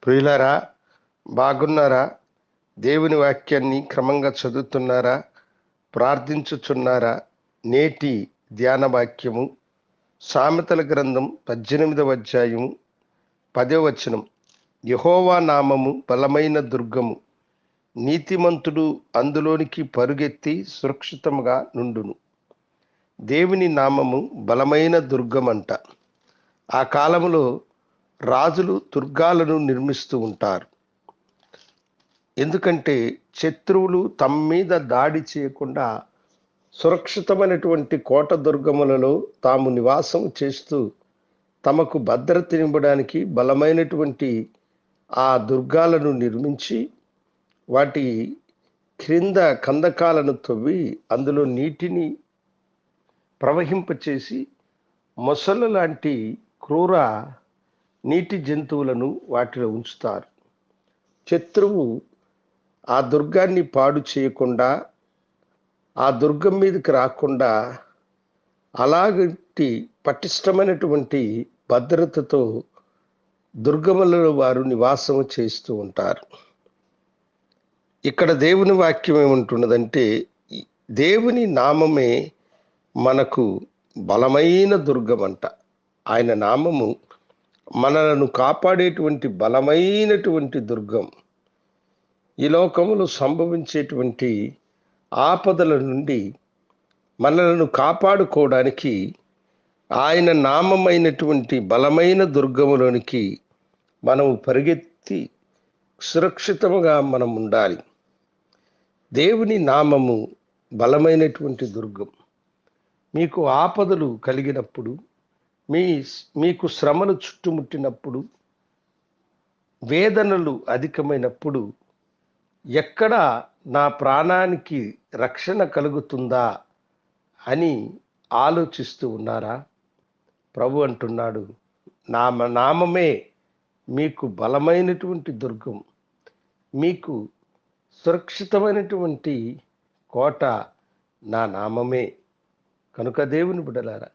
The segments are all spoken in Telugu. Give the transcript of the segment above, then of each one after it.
ప్రియులారా, బాగున్నారా? దేవుని వాక్యాన్ని క్రమంగా చదువుతున్నారా? ప్రార్థించుచున్నారా? నేటి ధ్యాన వాక్యము సామెతల గ్రంథం 18వ అధ్యాయము 10వ వచనం. యెహోవా నామము బలమైన దుర్గము, నీతిమంతుడు అందులోనికి పరుగెత్తి సురక్షితముగా నుండును. దేవుని నామము బలమైన దుర్గమంట. ఆ కాలములో రాజులు దుర్గాలను నిర్మిస్తూ ఉంటారు. ఎందుకంటే శత్రువులు తమ మీద దాడి చేయకుండా సురక్షితమైనటువంటి కోట దుర్గములలో తాము నివాసం చేస్తూ తమకు భద్రతనివ్వడానికి బలమైనటువంటి ఆ దుర్గాలను నిర్మించి వాటి క్రింద కందకాలను తవ్వి అందులో నీటిని ప్రవహింపచేసి మొసళ్ళ లాంటి క్రూర నీటి జంతువులను వాటిలో ఉంచుతారు. శత్రువు ఆ దుర్గాన్ని పాడు చేయకుండా, ఆ దుర్గం మీదకి రాకుండా అలాంటి పటిష్టమైనటువంటి భద్రతతో దుర్గములలో వారు నివాసం చేస్తూ ఉంటారు. ఇక్కడ దేవుని వాక్యం ఏమంటున్నదంటే, దేవుని నామమే మనకు బలమైన దుర్గమంట. ఆయన నామము మనలను కాపాడేటువంటి బలమైనటువంటి దుర్గం. ఈ లోకములో సంభవించేటువంటి ఆపదల నుండి మనలను కాపాడుకోవడానికి ఆయన నామమైనటువంటి బలమైన దుర్గములోనికి మనము పరిగెత్తి సురక్షితముగా మనం ఉండాలి. దేవుని నామము బలమైనటువంటి దుర్గం. మీకు ఆపదలు కలిగినప్పుడు, మీకు శ్రమలు చుట్టుముట్టినప్పుడు, వేదనలు అధికమైనప్పుడు, ఎక్కడ నా ప్రాణానికి రక్షణ కలుగుతుందా అని ఆలోచిస్తూ ఉన్నారా? ప్రభు అంటున్నాడు, నామమే మీకు బలమైనటువంటి దుర్గం, మీకు సురక్షితమైనటువంటి కోట నా నామమే. కనుక దేవుని బిడ్డలారా,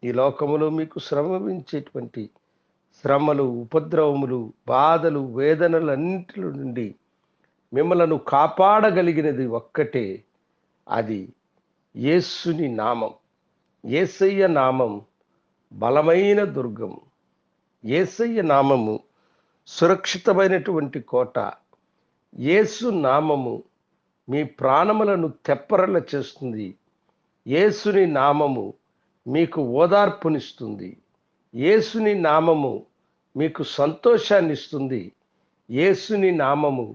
ఈ లోకములో మీకు శ్రమించేటువంటి శ్రమలు, ఉపద్రవములు, బాధలు, వేదనలు అన్నింటి నుండి మిమ్మలను కాపాడగలిగినది ఒక్కటే, అది యేసుని నామం. యేసయ్య నామం బలమైన దుర్గం. యేసయ్య నామము సురక్షితమైనటువంటి కోట. యేసు నామము మీ ప్రాణములను తెప్పరల చేస్తుంది. యేసుని నామము మీకు ఓదార్పునిస్తుంది. యేసుని నామము మీకు సంతోషాన్ని ఇస్తుంది. యేసుని నామము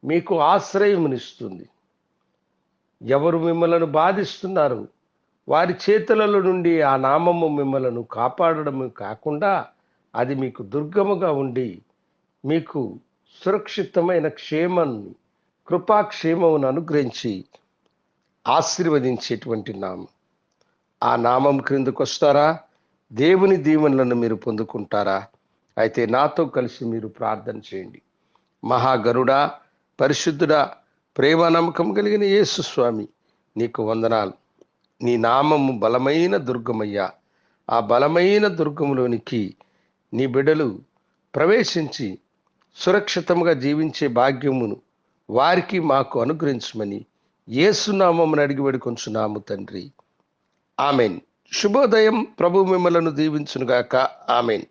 మీకు ఆశ్రయమునిస్తుంది. ఎవరు మిమ్మలను బాధిస్తున్నారు, వారి చేతులలో నుండి ఆ నామము మిమ్మలను కాపాడడము కాకుండా అది మీకు దుర్గముగా ఉండి మీకు సురక్షితమైన క్షేమాన్ని, కృపాక్షేమమును అనుగ్రహించి ఆశీర్వదించేటువంటి నామం. ఆ నామం క్రిందకు వస్తారా? దేవుని దీవెనలను మీరు పొందుకుంటారా? అయితే నాతో కలిసి మీరు ప్రార్థన చేయండి. మహాగరుడా, పరిశుద్ధుడా, ప్రేమ నమ్మకం కలిగిన యేసు స్వామి, నీకు వందనాలు. నీ నామము బలమైన దుర్గమయ్యా. ఆ బలమైన దుర్గములోనికి నీ బిడ్డలు ప్రవేశించి సురక్షితంగా జీవించే భాగ్యమును వారికి మాకు అనుగ్రహించమని యేసు నామమును అడిగి వేడుకొంచున్నాము తండ్రి. ఆమెన్. శుభోదయం. ప్రభు మిమ్మలను దీవించునుగాక. ఆమెన్.